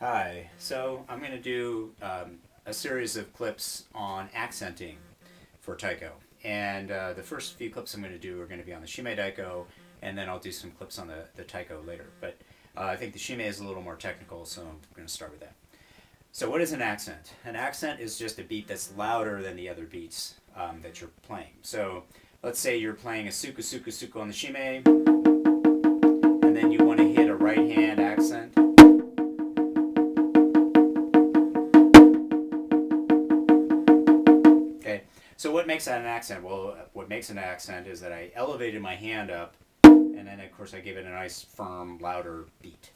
Hi, so I'm going to do a series of clips on accenting for taiko. And the first few clips I'm going to do are going to be on the shime daiko, and then I'll do some clips on the taiko later. But I think the shime is a little more technical, so I'm going to start with that. So what is an accent? An accent is just a beat that's louder than the other beats that you're playing. So let's say you're playing a suku suku suku on the shime, and then you want to hit a right hand accent. So what makes that an accent? Well, what makes an accent is that I elevated my hand up, and then of course I gave it a nice, firm, louder beat.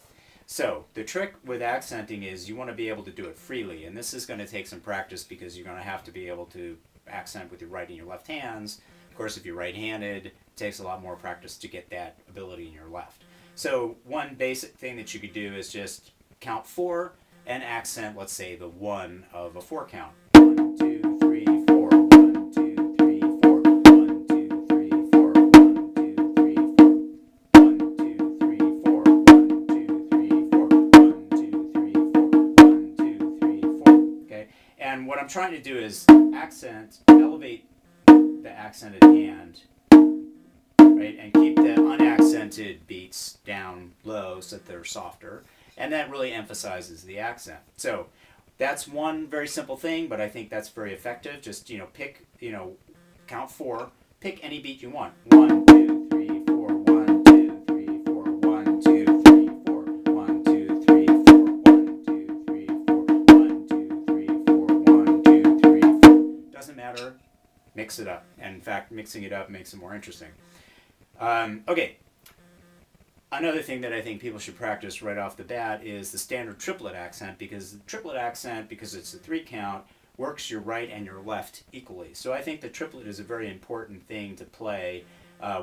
So the trick with accenting is you want to be able to do it freely, and this is going to take some practice because you're going to have to be able to accent with your right and your left hands. Of course, if you're right-handed, it takes a lot more practice to get that ability in your left. So one basic thing that you could do is just count 4 and accent, let's say, the 1 of a 4 count. 1, 2, 3, 4. 1, 2, 3, 4. 1, 2, 3, 4. 1, 2, 3, 4. 1, 2, 3, 4. 1, 2, 3, 4. 1, 2, 3, 4. 1, 2, 3, 4. Okay? And what I'm trying to do is elevate the accented hand, right, and keep the unaccented beats down low so that they're softer, and that really emphasizes the accent. So that's one very simple thing, but I think that's very effective. Just pick, count 4, pick any beat you want. 1, 2, 3, 4. 1, 2, 3, 4. 1, 2, 3, 4. 1, 2, 3, 4. 1, 2, 3, 4. 1, 2, 3, 4. 1, 2, 3, 4. Doesn't matter. Mix it up. And in fact, mixing it up makes it more interesting. Okay. Another thing that I think people should practice right off the bat is the standard triplet accent, because the triplet accent, because it's a 3 count, works your right and your left equally. So I think the triplet is a very important thing to play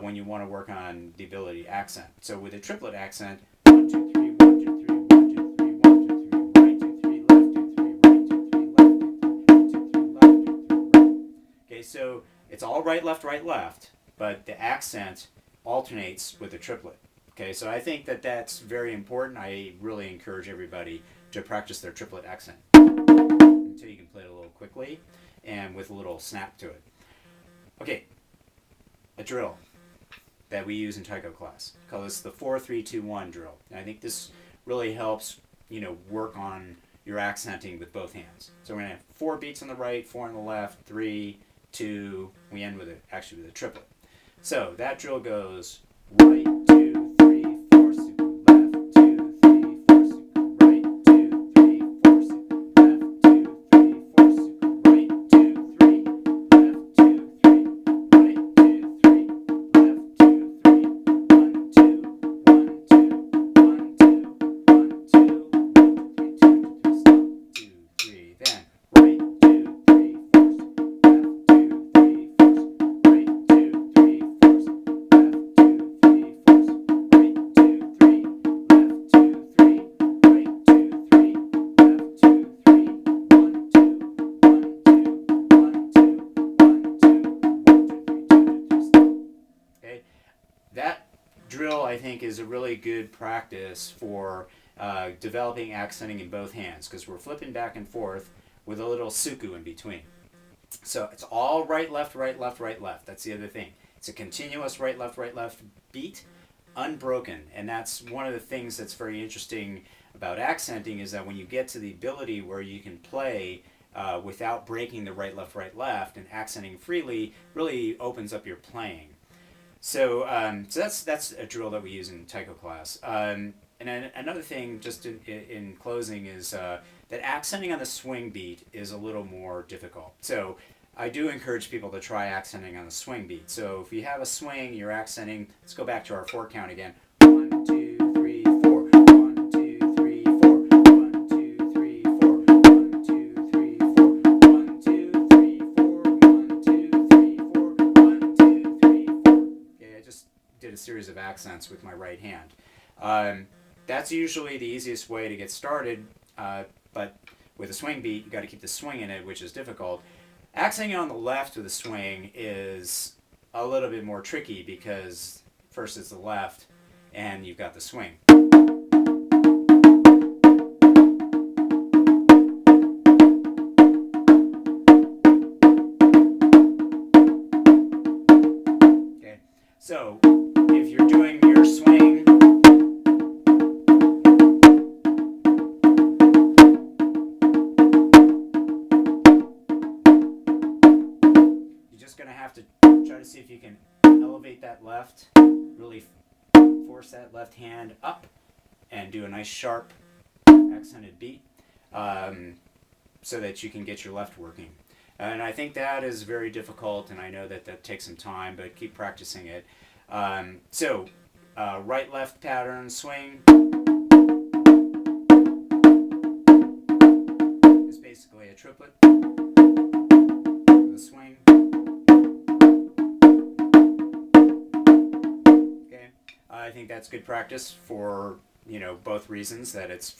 when you want to work on the ability to accent. So with a triplet accent, 1, 2, 3, 1, 2, 3, 1, 2, 3, 1, 2, 3, right, 2, 3, left, 2, 3, right, 2, 3, left, 2, 3, right, 2, 3, left, 2, 3, right. Okay, so it's all right, left, but the accent alternates with the triplet. Okay, so I think that that's very important. I really encourage everybody to practice their triplet accent until you can play it a little quickly and with a little snap to it. Okay, a drill that we use in taiko class. Call this the 4-3-2-1 drill. And I think this really helps work on your accenting with both hands. So we're gonna have 4 beats on the right, 4 on the left, 3, 2. We end with a triplet. So that drill goes right, 2, 3, 4, super, left, 2, 3, 4, super, right, 2, 3, 4, super, left, 2, 3, 4, super, right, 2, 3, left, 2, 3, right, 2, 3, left, 2, 3, 1, 2, 1, 2, 1, 2, 1, 2, 1, 2, 3, 2, 3, stop, 2, 3, then right, 2, 3, 4, left, 2, 3, 4, right, 2, 3, 4, left, 2, 3, 4, right, 2, 3, left, 2, 3, right, 2, 3, left, 2, 3, 1, 2, 1, 2, 1, 2, 1, 2, 1, 2, 3, 2, 2, 3, stop. Okay, that drill I think is a really good practice for developing accenting in both hands, because we're flipping back and forth with a little suku in between. So it's all right, left, right, left, right, left. That's the other thing. It's a continuous right, left beat, unbroken. And that's one of the things that's very interesting about accenting, is that when you get to the ability where you can play without breaking the right, left, and accenting freely, really opens up your playing. So that's a drill that we use in taiko class. And then another thing, just in closing, is that accenting on the swing beat is a little more difficult. So I do encourage people to try accenting on the swing beat. So if you have a swing, you're accenting. Let's go back to our 4 count again. 1, 2, 3, 4. 1, 2, 3, 4. 1, 2, 3, 4. 1, 2, 3, 4. 1, 2, 3, 4. 1, 2, 3, 4. 1, 2, 3, 4. Okay, I just did a series of accents with my right hand. That's usually the easiest way to get started, but with a swing beat, you got to keep the swing in it, which is difficult. Accenting on the left with a swing is a little bit more tricky, because first it's the left, and you've got the swing. So if you're doing your swing, you're just going to have to try to see if you can elevate that left, really force that left hand up and do a nice sharp accented beat, so that you can get your left working. And I think that is very difficult, and I know that that takes some time, but keep practicing it. Right-left pattern swing is basically a triplet with a swing. Okay, I think that's good practice for both reasons. That it's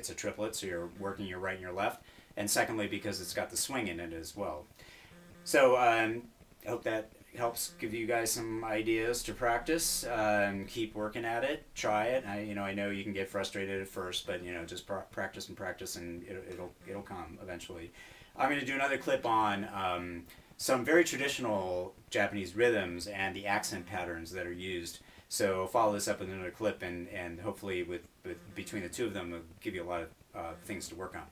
a triplet, so you're working your right and your left, and secondly because it's got the swing in it as well. So I hope that helps give you guys some ideas to practice. Keep working at it. Try it. I know you can get frustrated at first, but just practice and practice, and it'll come eventually. I'm going to do another clip on some very traditional Japanese rhythms and the accent patterns that are used. So follow this up with another clip, and hopefully with between the two of them, it'll give you a lot of things to work on.